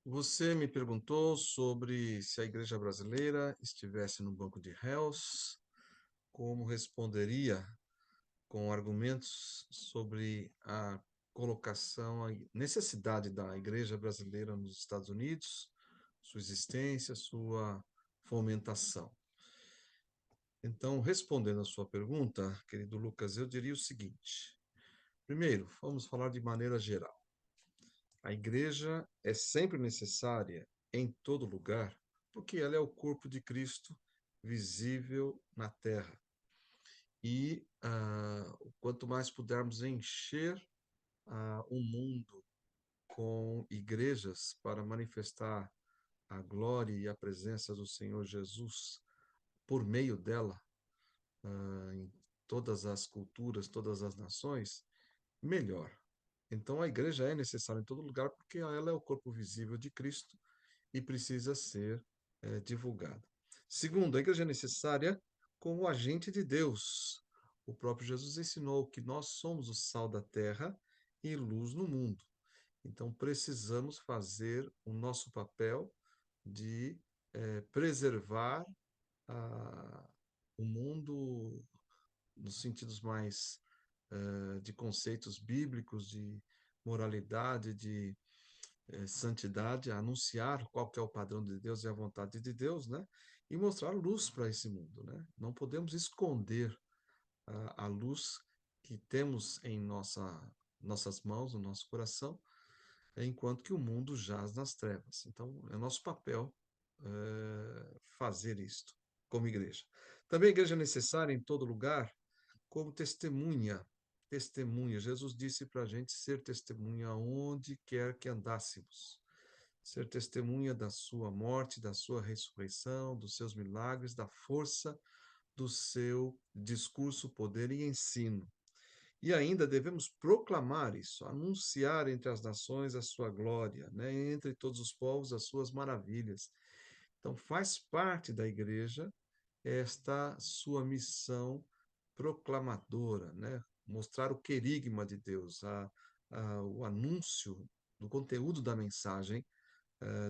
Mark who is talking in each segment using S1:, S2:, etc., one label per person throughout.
S1: Você me perguntou sobre se a igreja brasileira estivesse no banco de réus, como responderia com argumentos sobre a colocação, a necessidade da igreja brasileira nos Estados Unidos, sua existência, sua fomentação. Então, respondendo à sua pergunta, querido Lucas, eu diria o seguinte: primeiro, vamos falar de maneira geral. A igreja é sempre necessária em todo lugar, porque ela é o corpo de Cristo visível na terra. E quanto mais pudermos encher o mundo com igrejas para manifestar a glória e a presença do Senhor Jesus por meio dela, em todas as culturas, todas as nações, melhor. Então a igreja é necessária em todo lugar porque ela é o corpo visível de Cristo e precisa ser divulgada. Segundo, a igreja é necessária como agente de Deus. O próprio Jesus ensinou que nós somos o sal da terra e luz no mundo. Então precisamos fazer o nosso papel de preservar a, o mundo nos sentidos mais de conceitos bíblicos, de moralidade, de santidade, anunciar qual que é o padrão de Deus e a vontade de Deus, né? E mostrar luz para esse mundo, né? Não podemos esconder a luz que temos em nossas mãos, no nosso coração, enquanto que o mundo jaz nas trevas. Então, é nosso papel fazer isto como igreja. Também a igreja é necessária em todo lugar como testemunha. Testemunha. Jesus disse para a gente ser testemunha onde quer que andássemos. Ser testemunha da sua morte, da sua ressurreição, dos seus milagres, da força do seu discurso, poder e ensino. E ainda devemos proclamar isso, anunciar entre as nações a sua glória, né? Entre todos os povos as suas maravilhas. Então, faz parte da igreja esta sua missão proclamadora, né? Mostrar o querigma de Deus, o anúncio do conteúdo da mensagem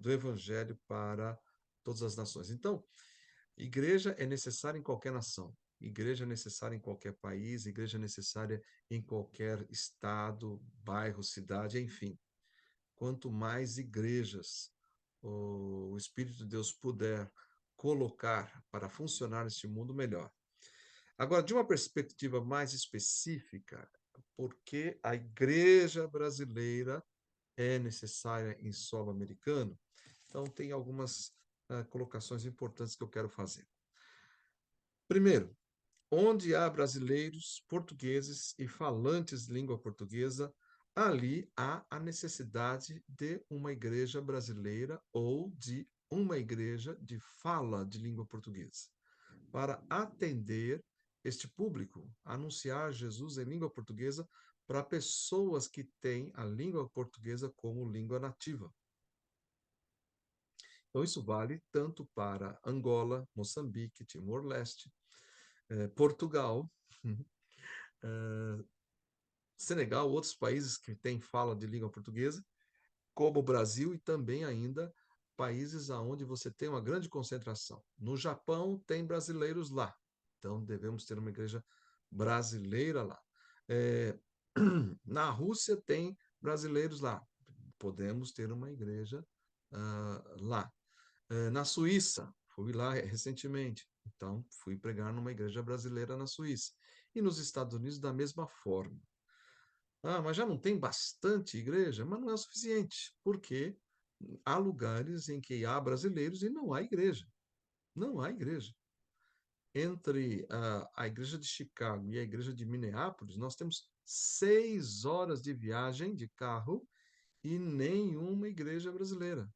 S1: do Evangelho para todas as nações. Então, igreja é necessária em qualquer nação, igreja é necessária em qualquer país, igreja é necessária em qualquer estado, bairro, cidade, enfim. Quanto mais igrejas o Espírito de Deus puder colocar para funcionar neste mundo, melhor. Agora, de uma perspectiva mais específica, por que a igreja brasileira é necessária em solo americano? Então, tem algumas colocações importantes que eu quero fazer. Primeiro, onde há brasileiros, portugueses e falantes de língua portuguesa, ali há a necessidade de uma igreja brasileira ou de uma igreja de fala de língua portuguesa, para atender este público, anunciar Jesus em língua portuguesa para pessoas que têm a língua portuguesa como língua nativa. Então, isso vale tanto para Angola, Moçambique, Timor-Leste, Portugal, Senegal, outros países que têm fala de língua portuguesa, como o Brasil e também ainda países aonde você tem uma grande concentração. No Japão tem brasileiros lá, então devemos ter uma igreja brasileira lá. É, na Rússia tem brasileiros lá, podemos ter uma igreja lá. Na Suíça, fui lá recentemente, então fui pregar numa igreja brasileira na Suíça. E nos Estados Unidos da mesma forma. Ah, mas já não tem bastante igreja? Mas não é o suficiente, porque há lugares em que há brasileiros e não há igreja. Não há igreja. Entre a igreja de Chicago e a igreja de Minneapolis, nós temos 6 horas de viagem de carro e nenhuma igreja brasileira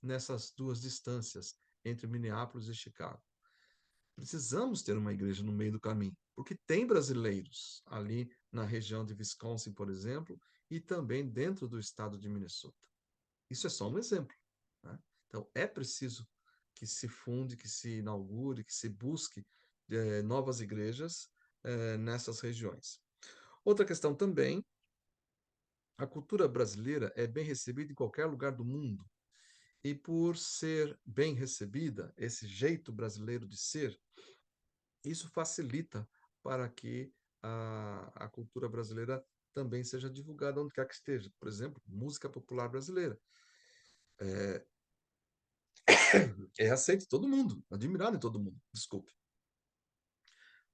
S1: nessas duas distâncias entre Minneapolis e Chicago. Precisamos ter uma igreja no meio do caminho, porque tem brasileiros ali na região de Wisconsin, por exemplo, e também dentro do estado de Minnesota. Isso é só um exemplo, né? Então, é preciso que se funde, que se inaugure, que se busque novas igrejas nessas regiões. Outra questão também, a cultura brasileira é bem recebida em qualquer lugar do mundo. E por ser bem recebida, esse jeito brasileiro de ser, isso facilita para que a cultura brasileira também seja divulgada onde quer que esteja. Por exemplo, música popular brasileira. É aceito em todo mundo, admirado em todo mundo, desculpe.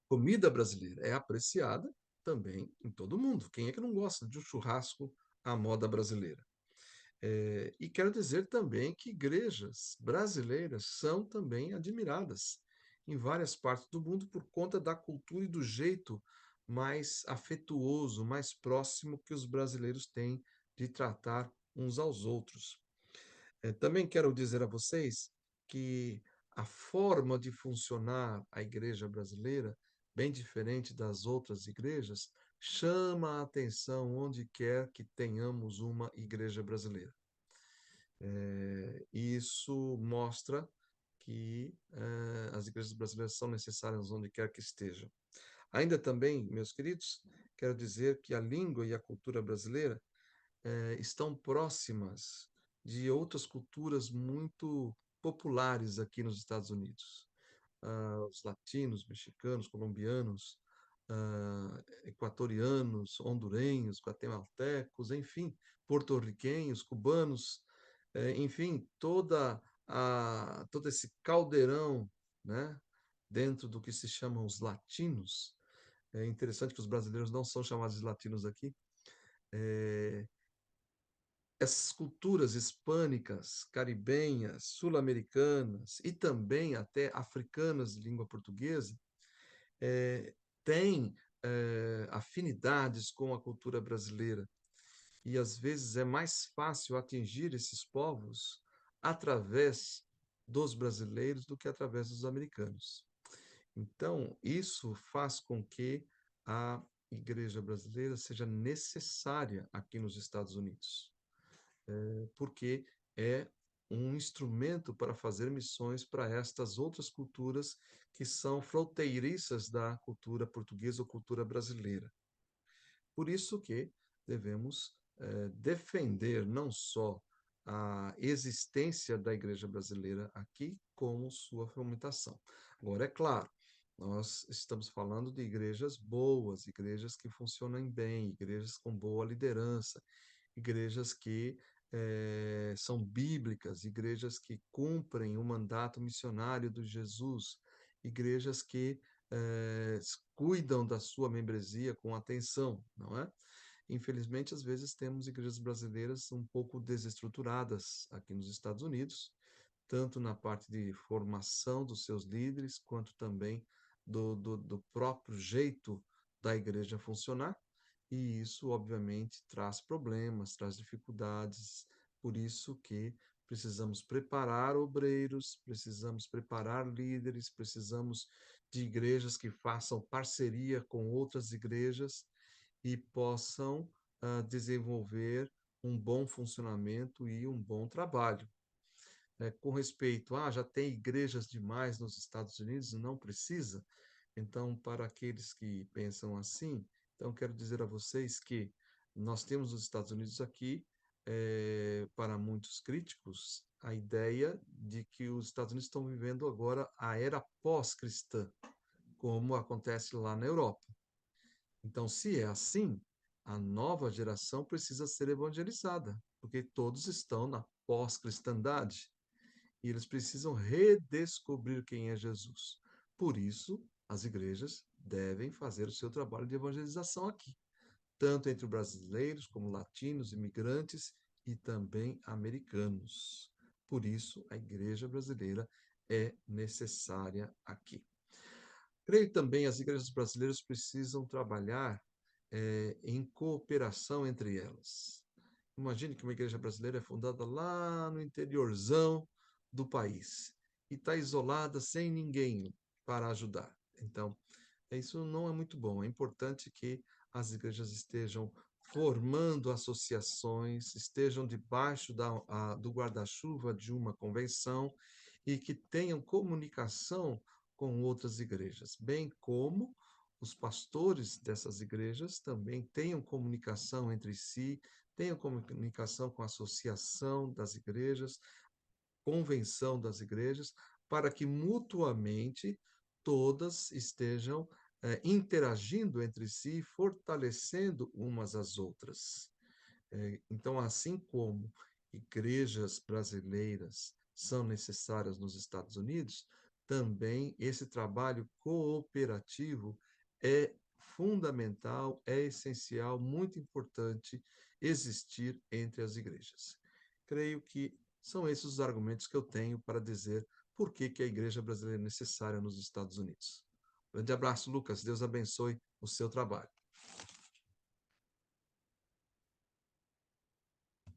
S1: Comida brasileira é apreciada também em todo mundo. Quem é que não gosta de um churrasco à moda brasileira? E quero dizer também que igrejas brasileiras são também admiradas em várias partes do mundo por conta da cultura e do jeito mais afetuoso, mais próximo que os brasileiros têm de tratar uns aos outros. Também quero dizer a vocês que a forma de funcionar a igreja brasileira, bem diferente das outras igrejas, chama a atenção onde quer que tenhamos uma igreja brasileira. Isso mostra que as igrejas brasileiras são necessárias onde quer que estejam. Ainda também, meus queridos, quero dizer que a língua e a cultura brasileira estão próximas de outras culturas muito populares aqui nos Estados Unidos. Os latinos, mexicanos, colombianos, equatorianos, hondurenhos, guatemaltecos, enfim, porto-riquenhos, cubanos, enfim, todo esse caldeirão, né, dentro do que se chamam os latinos. É interessante que os brasileiros não são chamados de latinos aqui. É, Essas culturas hispânicas, caribenhas, sul-americanas e também até africanas de língua portuguesa eh, têm afinidades com a cultura brasileira. E às vezes é mais fácil atingir esses povos através dos brasileiros do que através dos americanos. Então, isso faz com que a igreja brasileira seja necessária aqui nos Estados Unidos, porque é um instrumento para fazer missões para estas outras culturas que são fronteiriças da cultura portuguesa ou cultura brasileira. Por isso que devemos defender não só a existência da igreja brasileira aqui, como sua fomentação. Agora, é claro, nós estamos falando de igrejas boas, igrejas que funcionam bem, igrejas com boa liderança, igrejas que são bíblicas, igrejas que cumprem o mandato missionário de Jesus, igrejas que cuidam da sua membresia com atenção, não é? Infelizmente, às vezes temos igrejas brasileiras um pouco desestruturadas aqui nos Estados Unidos, tanto na parte de formação dos seus líderes, quanto também do próprio jeito da igreja funcionar. E isso, obviamente, traz problemas, traz dificuldades. Por isso que precisamos preparar obreiros, precisamos preparar líderes, precisamos de igrejas que façam parceria com outras igrejas e possam desenvolver um bom funcionamento e um bom trabalho. Com respeito, já tem igrejas demais nos Estados Unidos, não precisa. Então, para aqueles que pensam assim, então quero dizer a vocês que nós temos os Estados Unidos aqui, para muitos críticos, a ideia de que os Estados Unidos estão vivendo agora a era pós-cristã, como acontece lá na Europa. Então, se é assim, a nova geração precisa ser evangelizada, porque todos estão na pós-cristandade e eles precisam redescobrir quem é Jesus. Por isso, as igrejas devem fazer o seu trabalho de evangelização aqui, tanto entre brasileiros como latinos, imigrantes e também americanos. Por isso, a igreja brasileira é necessária aqui. Creio também as igrejas brasileiras precisam trabalhar em cooperação entre elas. Imagine que uma igreja brasileira é fundada lá no interiorzão do país e está isolada sem ninguém para ajudar. Então, isso não é muito bom. É importante que as igrejas estejam formando associações, estejam debaixo do guarda-chuva de uma convenção e que tenham comunicação com outras igrejas, bem como os pastores dessas igrejas também tenham comunicação entre si, tenham comunicação com a associação das igrejas, convenção das igrejas, para que mutuamente todas estejam interagindo entre si, fortalecendo umas às outras. Então, assim como igrejas brasileiras são necessárias nos Estados Unidos, também esse trabalho cooperativo é fundamental, é essencial, muito importante existir entre as igrejas. Creio que são esses os argumentos que eu tenho para dizer por que a igreja brasileira é necessária nos Estados Unidos. Grande abraço, Lucas. Deus abençoe o seu trabalho.